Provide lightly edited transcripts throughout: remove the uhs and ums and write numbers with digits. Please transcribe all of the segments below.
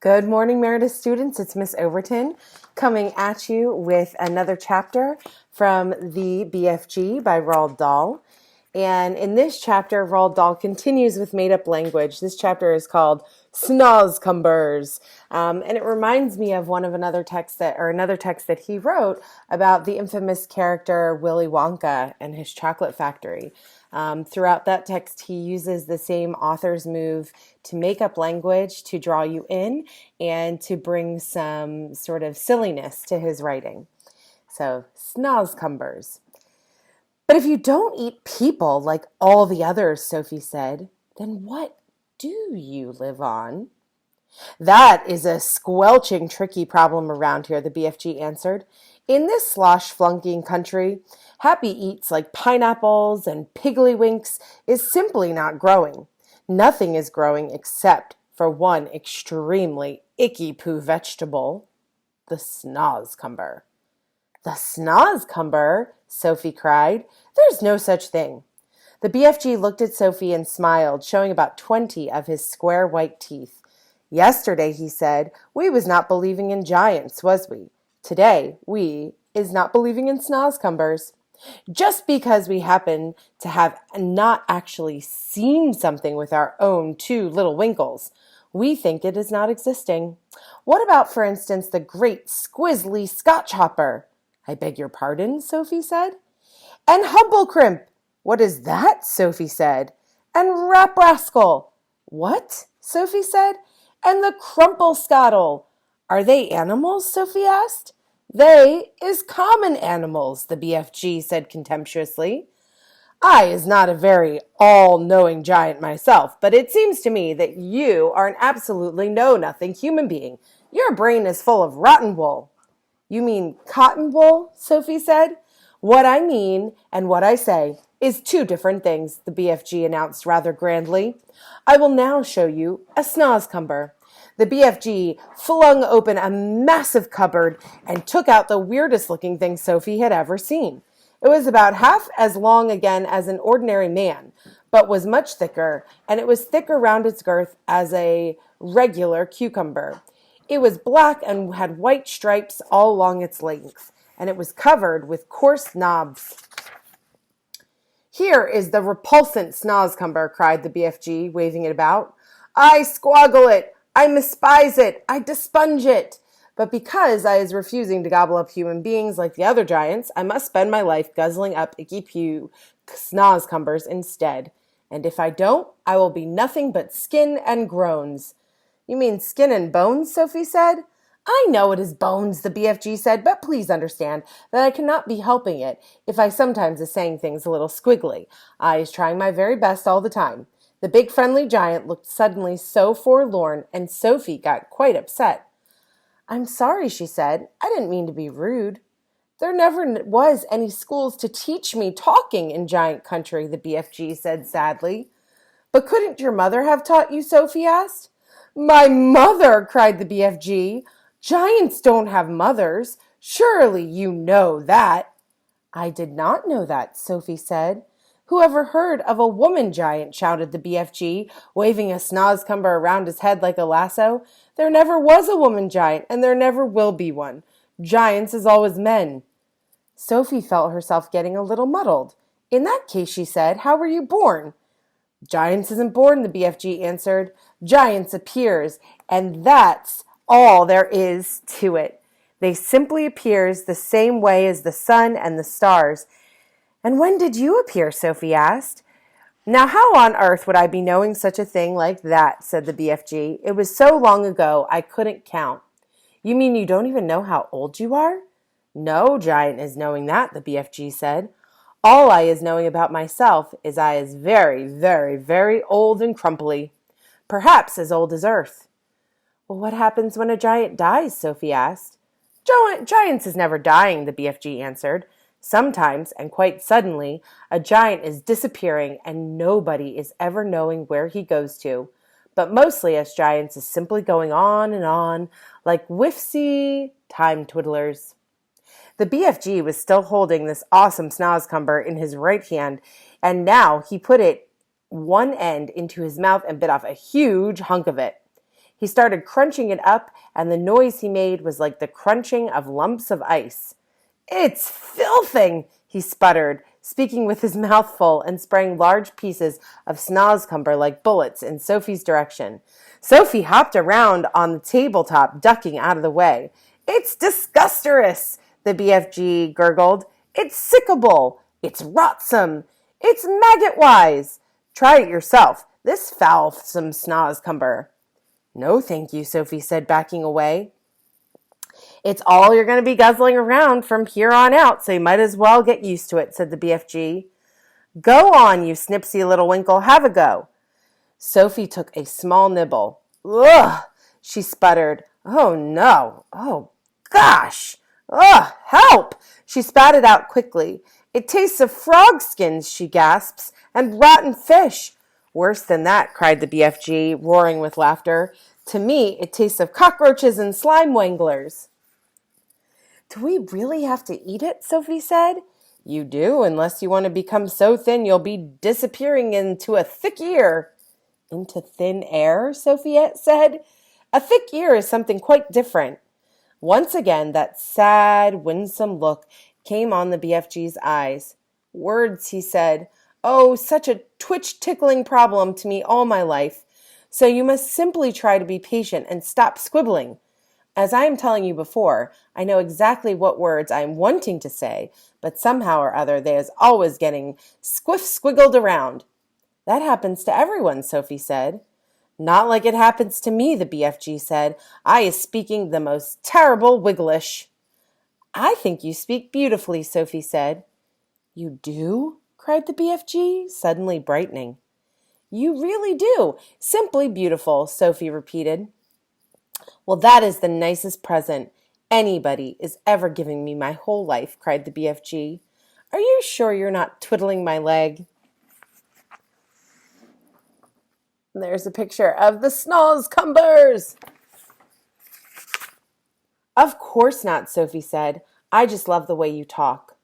Good morning, Meredith students. It's Miss Overton coming at you with another chapter from the BFG by Roald Dahl. And in this chapter, Roald Dahl continues with made-up language. This chapter is called Snozcumbers, and it reminds me of another text that he wrote about the infamous character Willy Wonka and his chocolate factory. Throughout that text, he uses the same author's move to make up language, to draw you in, and to bring some sort of silliness to his writing. So, Snozcumbers. But if you don't eat people like all the others, Sophie said, then what do you live on? That is a squelching tricky problem around here, the BFG answered. In this slosh-flunking country, happy eats like pineapples and piggly-winks is simply not growing. Nothing is growing except for one extremely icky-poo vegetable, the snozcumber. The snozcumber, Sophie cried. There's no such thing. The BFG looked at Sophie and smiled, showing about 20 of his square white teeth. Yesterday, he said, we was not believing in giants, was we? Today, we is not believing in snozcumbers. Just because we happen to have not actually seen something with our own two little winkles, we think it is not existing. What about, for instance, the great squizzly Scotch hopper? I beg your pardon, Sophie said. And Humblecrimp. What is that? Sophie said. And Raprascal. What? Sophie said. And the Crumplescuttle. Are they animals? Sophie asked. They is common animals, the BFG said contemptuously. I is not a very all-knowing giant myself, but it seems to me that you are an absolutely know-nothing human being. Your brain is full of rotten wool. You mean cotton wool? Sophie said. What I mean and what I say is two different things, the BFG announced rather grandly. I will now show you a snozcumber. The BFG flung open a massive cupboard and took out the weirdest-looking thing Sophie had ever seen. It was about half as long again as an ordinary man, but was much thicker, and it was thicker round its girth as a regular cucumber. It was black and had white stripes all along its length, and it was covered with coarse knobs. Here is the repulsant snozcumber, cried the BFG, waving it about. I squoggle it, I mispise it, I desponge it. But because I is refusing to gobble up human beings like the other giants, I must spend my life guzzling up icky-pew snozcumbers instead. And if I don't, I will be nothing but skin and groans. You mean skin and bones, Sophie said. I know it is bones, the BFG said, but please understand that I cannot be helping it if I sometimes is saying things a little squiggly. I is trying my very best all the time. The big friendly giant looked suddenly so forlorn, and Sophie got quite upset. I'm sorry, she said. I didn't mean to be rude. There never was any schools to teach me talking in giant country, the BFG said sadly. But couldn't your mother have taught you, Sophie asked. My mother, cried the BFG. Giants don't have mothers. Surely you know that. I did not know that, Sophie said. Who ever heard of a woman giant? Shouted the BFG, waving a snozcumber around his head like a lasso. There never was a woman giant, and there never will be one. Giants is always men. Sophie felt herself getting a little muddled. In that case, she said, how were you born? Giants isn't born, the BFG answered. Giants appears, and that's all there is to it. They simply appears the same way as the sun and the stars. And when did you appear? Sophie asked. Now how on earth would I be knowing such a thing like that? Said the BFG. It was so long ago I couldn't count. You mean you don't even know how old you are? No giant is knowing that, the BFG said. All I is knowing about myself is I is very, very, very old and crumply. Perhaps as old as earth. Well, what happens when a giant dies? Sophie asked. Giants is never dying, the BFG answered. Sometimes, and quite suddenly, a giant is disappearing and nobody is ever knowing where he goes to. But mostly us giants is simply going on, like whiffsy time twiddlers. The BFG was still holding this awesome snozcumber in his right hand, and now he put it one end into his mouth and bit off a huge hunk of it. He started crunching it up, and the noise he made was like the crunching of lumps of ice. "It's filthing," he sputtered, speaking with his mouth full and spraying large pieces of snozcumber like bullets in Sophie's direction. Sophie hopped around on the tabletop, ducking out of the way. "It's disgusterous," the BFG gurgled. "It's sickable. It's rotsome. It's maggot-wise. Try it yourself, this foulsome snozcumber." "No, thank you," Sophie said, backing away. "It's all you're going to be guzzling around from here on out, so you might as well get used to it," said the BFG. "Go on, you snipsy little winkle, have a go." Sophie took a small nibble. "Ugh," she sputtered. "Oh, no. Oh, gosh. Ugh, help." She spat it out quickly. "It tastes of frog skins," she gasps, "and rotten fish." "Worse than that," cried the BFG, roaring with laughter. "To me, it tastes of cockroaches and slime wanglers." "Do we really have to eat it?" Sophie said. "You do, unless you want to become so thin you'll be disappearing into a thick ear." "Into thin air?" Sophie said. "A thick ear is something quite different." Once again, that sad, winsome look came on the BFG's eyes. "Words," he said. "Oh, such a twitch-tickling problem to me all my life. So you must simply try to be patient and stop squibbling. As I am telling you before, I know exactly what words I am wanting to say, but somehow or other they is always getting squiggled around." "That happens to everyone," Sophie said. "Not like it happens to me," the BFG said. "I is speaking the most terrible Wigglish." "I think you speak beautifully," Sophie said. "You do?" cried the BFG, suddenly brightening. "You really do. Simply beautiful," Sophie repeated. "Well, that is the nicest present anybody is ever giving me my whole life," cried the BFG. "Are you sure you're not twiddling my leg?" There's a picture of the snozcumbers. "Of course not," Sophie said. "I just love the way you talk."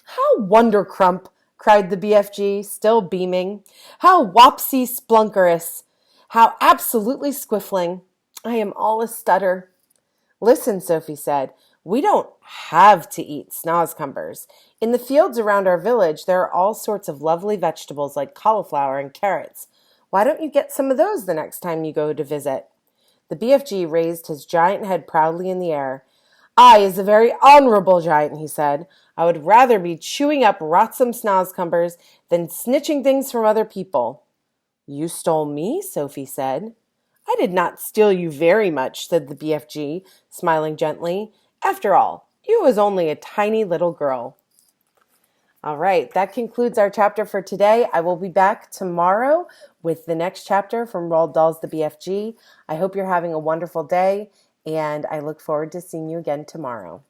"How wondercrump," cried the BFG, still beaming. "How wopsy splunkerous. How absolutely squiffling. I am all a stutter." "Listen," Sophie said. "We don't have to eat snozcumbers. In the fields around our village, there are all sorts of lovely vegetables like cauliflower and carrots. Why don't you get some of those the next time you go to visit?" The BFG raised his giant head proudly in the air. "I is a very honorable giant," he said. "I would rather be chewing up rotsome snozcumbers than snitching things from other people." "You stole me," Sophie said. "I did not steal you very much," said the BFG, smiling gently. "After all, you was only a tiny little girl." All right, that concludes our chapter for today. I will be back tomorrow with the next chapter from Roald Dahl's The BFG. I hope you're having a wonderful day, and I look forward to seeing you again tomorrow.